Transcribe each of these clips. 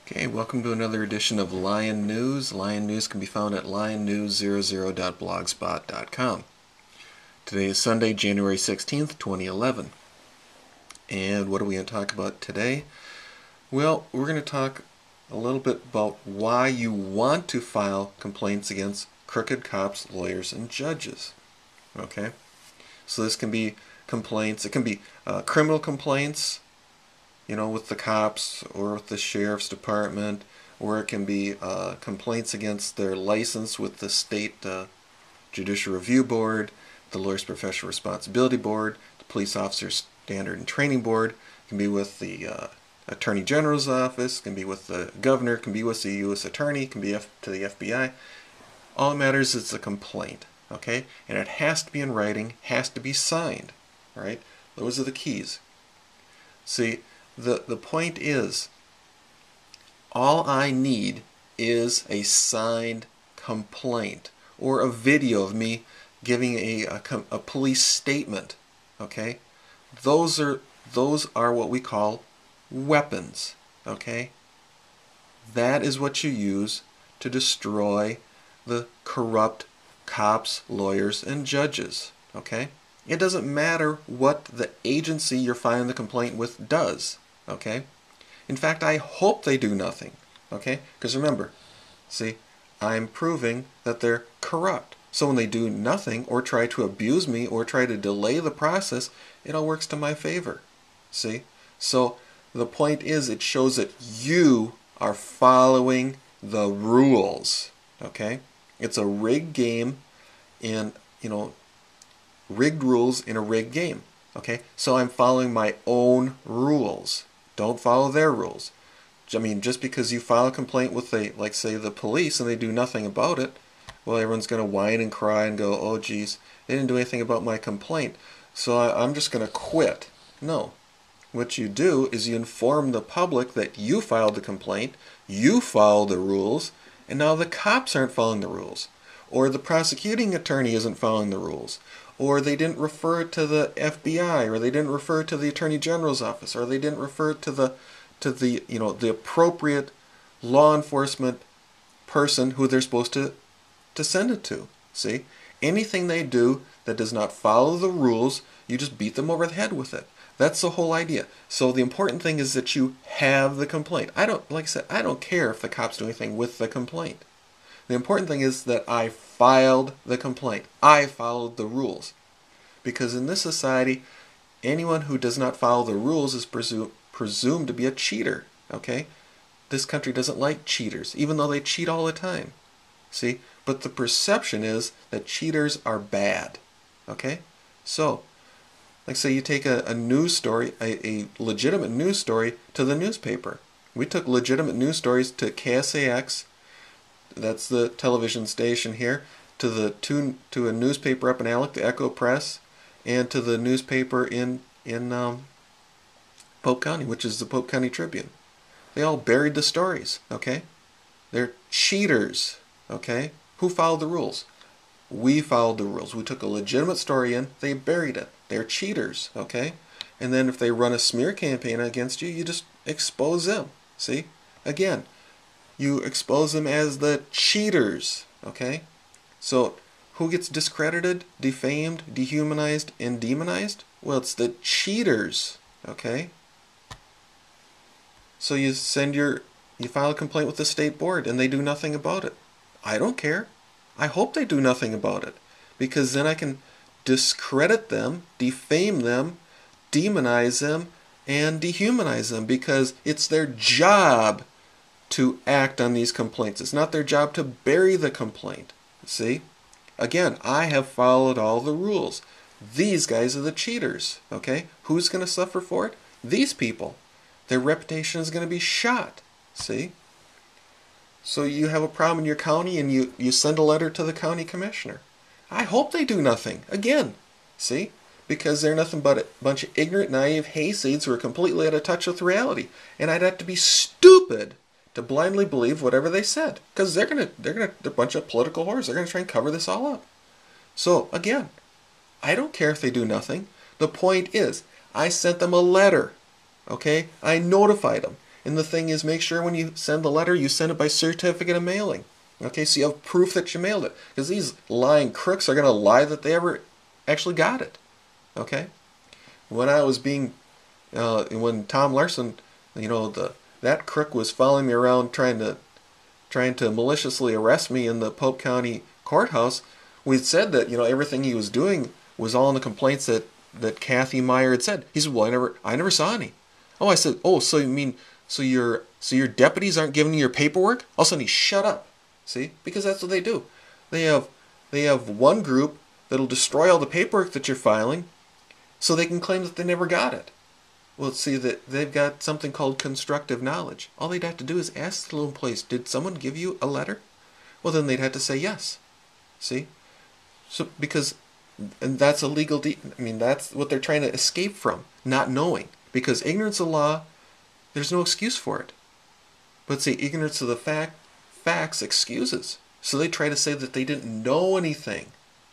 Okay, welcome to another edition of Lion News. Lion News can be found at lionnews00.blogspot.com. Today is Sunday, January 16th, 2011. And what are we going to talk about today? Well, we're going to talk a little bit about why you want to file complaints against crooked cops, lawyers, and judges. Okay? So this can be complaints. It can be criminal complaints, with the cops or with the sheriff's department, or it can be complaints against their license with the state judicial review board, the lawyer's professional responsibility board, the police officer standard and training board. It can be with the attorney general's office, it can be with the governor, it can be with the U.S. attorney, it can be to the FBI. All that matters is a complaint, okay? And it has to be in writing, has to be signed, right? Those are the keys. See, the point is, all I need is a signed complaint or a video of me giving a police statement. Okay, those are what we call weapons. Okay, that is what you use to destroy the corrupt cops, lawyers, and judges. Okay, it doesn't matter what the agency you're filing the complaint with does. Okay? In fact, I hope they do nothing. Okay? Because remember, see, I'm proving that they're corrupt. So when they do nothing or try to abuse me or try to delay the process, it all works to my favor. See? So the point is, it shows that you are following the rules. Okay? It's a rigged game and, rigged rules in a rigged game. Okay? So I'm following my own rules. Don't follow their rules. I mean, just because you file a complaint with, say, the police and they do nothing about it, well, everyone's going to whine and cry and go, oh, geez, they didn't do anything about my complaint, so I'm just going to quit. No. What you do is you inform the public that you filed the complaint, you followed the rules, and now the cops aren't following the rules. Or the prosecuting attorney isn't following the rules. Or they didn't refer it to the FBI, or they didn't refer it to the Attorney General's office, or they didn't refer it to the appropriate law enforcement person who they're supposed to send it to. See? Anything they do that does not follow the rules, you just beat them over the head with it. That's the whole idea. So the important thing is that you have the complaint. Like I said, I don't care if the cops do anything with the complaint. The important thing is that I filed the complaint. I followed the rules. Because in this society, anyone who does not follow the rules is presumed to be a cheater. Okay? This country doesn't like cheaters, even though they cheat all the time. See? But the perception is that cheaters are bad. Okay? So, like say you take a news story, a legitimate news story, to the newspaper. We took legitimate news stories to KSAX, that's the television station here, to a newspaper up in Alec, the Echo Press, and to the newspaper in Pope County, which is the Pope County Tribune. They all buried the stories, okay? They're cheaters, okay? Who followed the rules? We followed the rules. We took a legitimate story in, they buried it. They're cheaters, okay? And then if they run a smear campaign against you, you just expose them, see? Again, you expose them as the cheaters, okay? So, who gets discredited, defamed, dehumanized, and demonized? Well, it's the cheaters, okay? So you file a complaint with the state board and they do nothing about it. I don't care. I hope they do nothing about it, because then I can discredit them, defame them, demonize them, and dehumanize them, because it's their job to act on these complaints. It's not their job to bury the complaint. See? Again, I have followed all the rules. These guys are the cheaters. Okay? Who's going to suffer for it? These people. Their reputation is going to be shot. See? So you have a problem in your county and you send a letter to the county commissioner. I hope they do nothing. Again. See? Because they're nothing but a bunch of ignorant, naive hayseeds who are completely out of touch with reality. And I'd have to be stupid to blindly believe whatever they said, because they're a bunch of political whores. They're gonna try and cover this all up. So again, I don't care if they do nothing. The point is, I sent them a letter. Okay, I notified them, And the thing is, make sure when you send the letter, you send it by certificate of mailing. Okay, so you have proof that you mailed it. Because these lying crooks are going to lie that they ever actually got it. Okay? When I was when Tom Larson, that crook was following me around trying to maliciously arrest me in the Pope County courthouse, we said that, everything he was doing was all in the complaints that Kathy Meyer had said. He said, well, I never saw any. Oh, I said, oh, so you mean, so your deputies aren't giving you your paperwork? All of a sudden he shut up. See? Because that's what they do. They have one group that'll destroy all the paperwork that you're filing so they can claim that they never got it. Well, see, that they've got something called constructive knowledge. All they'd have to do is ask the little employees, did someone give you a letter? Well, then they'd have to say yes. See? So, and that's a legal that's what they're trying to escape from, not knowing. Because ignorance of law, there's no excuse for it. But see, ignorance of the facts excuses. So they try to say that they didn't know anything,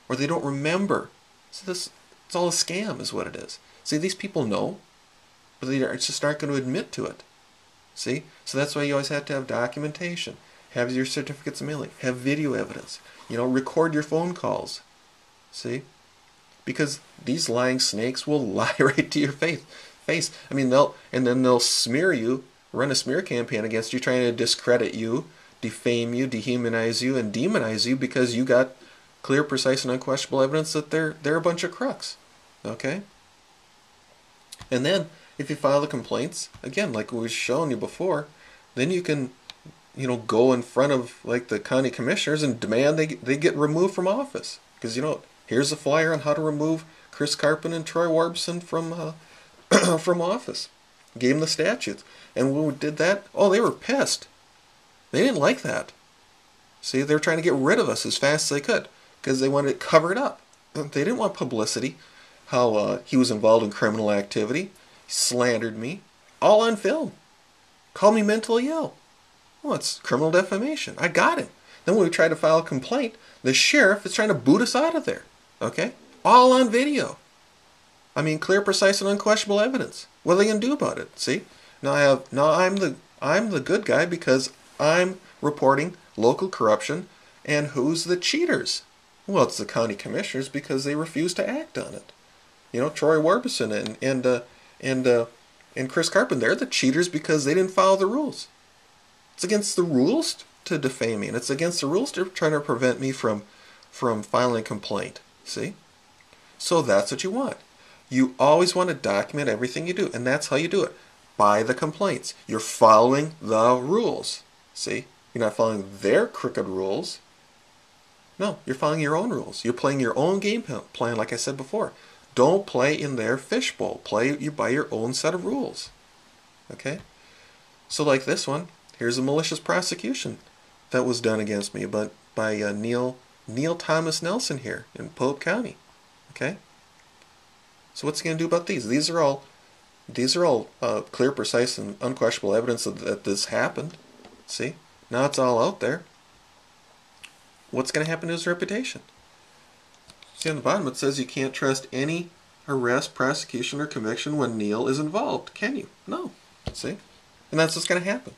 or they don't remember. So it's all a scam is what it is. See, these people know, but they just aren't going to admit to it. See? So that's why you always have to have documentation. Have your certificates of mailing. Have video evidence. Record your phone calls. See? Because these lying snakes will lie right to your face. They'll smear you, run a smear campaign against you, trying to discredit you, defame you, dehumanize you, and demonize you because you got clear, precise, and unquestionable evidence that they're a bunch of crooks. Okay? And then, if you file the complaints, again, like we was showing you before, then you can, go in front of the county commissioners and demand they get removed from office. Because, here's a flyer on how to remove Chris Karpen and Troy Warbson from from office. Gave them the statutes. And when we did that, they were pissed. They didn't like that. See, they were trying to get rid of us as fast as they could because they wanted it covered up. They didn't want publicity. How he was involved in criminal activity. He slandered me. All on film. Called me mentally ill. Well, it's criminal defamation. I got him. Then when we tried to file a complaint, the sheriff is trying to boot us out of there. Okay? All on video. Clear, precise, and unquestionable evidence. What are they going to do about it? See? Now I'm the good guy because I'm reporting local corruption, and who's the cheaters? Well, it's the county commissioners because they refuse to act on it. Troy Warbison and Chris Karpen, they're the cheaters because they didn't follow the rules. It's against the rules to defame me, and it's against the rules to try to prevent me from filing a complaint. See? So that's what you want. You always want to document everything you do, and that's how you do it. By the complaints. You're following the rules. See? You're not following their crooked rules. No, you're following your own rules. You're playing your own game plan, like I said before. Don't play in their fishbowl. Play by your own set of rules. Okay? So like this one, here's a malicious prosecution that was done against me by Neil Thomas Nelson here in Pope County. Okay? So what's he going to do about these? These are all clear, precise, and unquestionable evidence that this happened. See? Now it's all out there. What's going to happen to his reputation? See, on the bottom it says you can't trust any arrest, prosecution, or conviction when Neil is involved. Can you? No. See? And that's what's going to happen.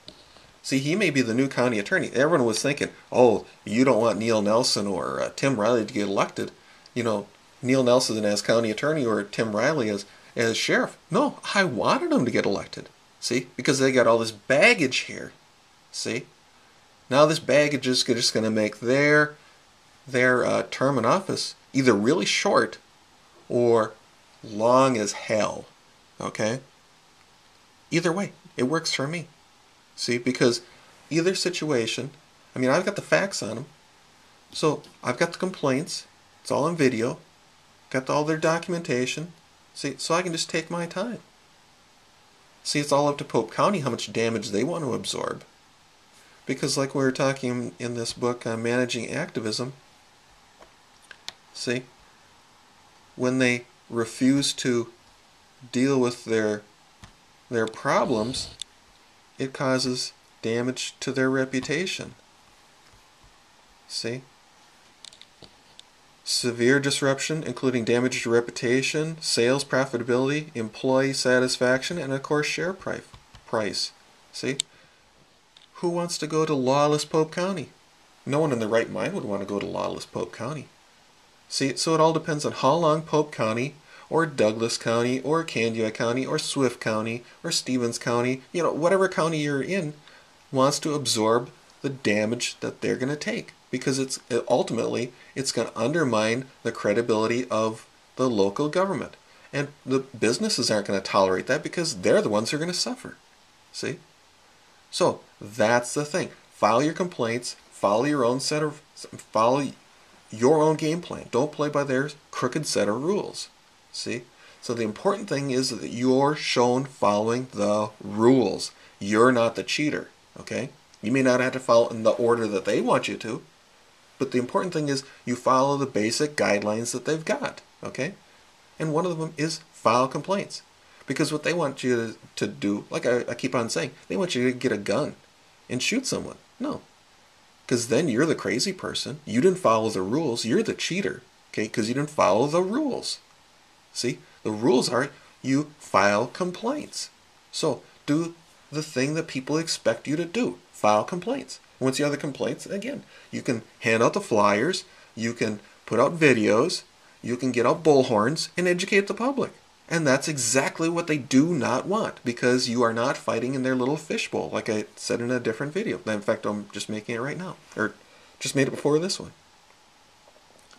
See, he may be the new county attorney. Everyone was thinking, oh, you don't want Neil Nelson or Tim Riley to get elected. Neil Nelson as county attorney or Tim Riley as sheriff. No, I wanted them to get elected. See? Because they got all this baggage here. See? Now this baggage is just going to make their term in office either really short or long as hell. Okay? Either way, it works for me. See? Because either situation, I've got the facts on them. So I've got the complaints. It's all on video. Got all their documentation. See? So I can just take my time. See, it's all up to Pope County how much damage they want to absorb. Because like we were talking in this book on managing activism, see, when they refuse to deal with their problems, it causes damage to their reputation. See? Severe disruption, including damage to reputation, sales profitability, employee satisfaction, and of course share price. See? Who wants to go to lawless Pope County? No one in their right mind would want to go to lawless Pope County. See, so it all depends on how long Pope County or Douglas County or Candia County or Swift County or Stevens County, whatever county you're in, wants to absorb the damage that they're going to take, because ultimately it's going to undermine the credibility of the local government, and the businesses aren't going to tolerate that because they're the ones who are going to suffer. See? So that's the thing. File your complaints. Follow your own game plan. Don't play by their crooked set of rules. See? So the important thing is that you're shown following the rules. You're not the cheater. Okay? You may not have to follow in the order that they want you to, but the important thing is you follow the basic guidelines that they've got. Okay? And one of them is file complaints. Because what they want you to do, like I keep on saying, they want you to get a gun and shoot someone. No. Because then you're the crazy person. You didn't follow the rules. You're the cheater. Okay? Because you didn't follow the rules. See? The rules are you file complaints. So do the thing that people expect you to do. File complaints. Once you have the complaints, again, you can hand out the flyers. You can put out videos. You can get out bullhorns and educate the public. And that's exactly what they do not want, because you are not fighting in their little fishbowl, like I said in a different video. In fact, I'm just making it right now, or just made it before this one.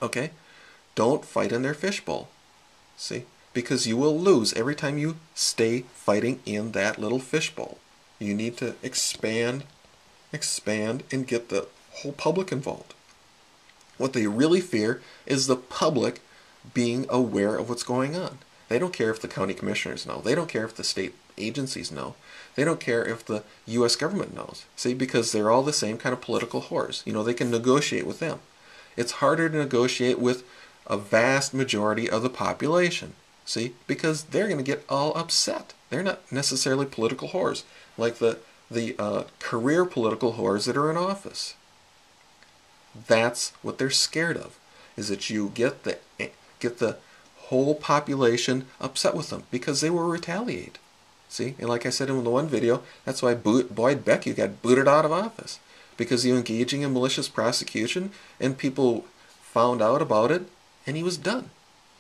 Okay? Don't fight in their fishbowl. See? Because you will lose every time you stay fighting in that little fishbowl. You need to expand, and get the whole public involved. What they really fear is the public being aware of what's going on. They don't care if the county commissioners know. They don't care if the state agencies know. They don't care if the U.S. government knows. See, because they're all the same kind of political whores. They can negotiate with them. It's harder to negotiate with a vast majority of the population. See, because they're going to get all upset. They're not necessarily political whores like the career political whores that are in office. That's what they're scared of, is that you get the whole population upset with them because they will retaliate. See, and like I said in the one video, that's why Boyd Becky got booted out of office, because he was engaging in malicious prosecution, and people found out about it, and he was done.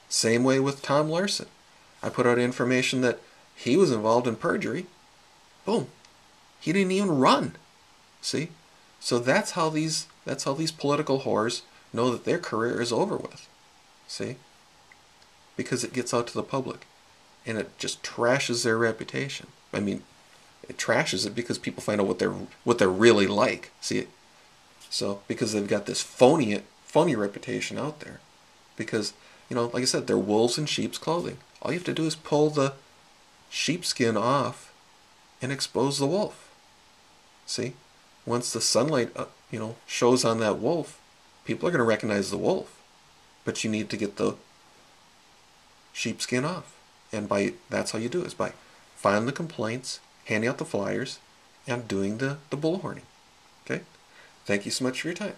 Same way with Tom Larson. I put out information that he was involved in perjury. Boom, he didn't even run. See, so that's how these political whores know that their career is over with. See. Because it gets out to the public, and it just trashes their reputation. I mean, it trashes it because people find out what they're really like. See it? So because they've got this phony reputation out there. Because like I said, they're wolves in sheep's clothing. All you have to do is pull the sheepskin off and expose the wolf. See, once the sunlight shows on that wolf, people are going to recognize the wolf. But you need to get the sheepskin off, and that's how you do it, is by filing the complaints, handing out the flyers, and doing the bullhorning. Okay? Thank you so much for your time.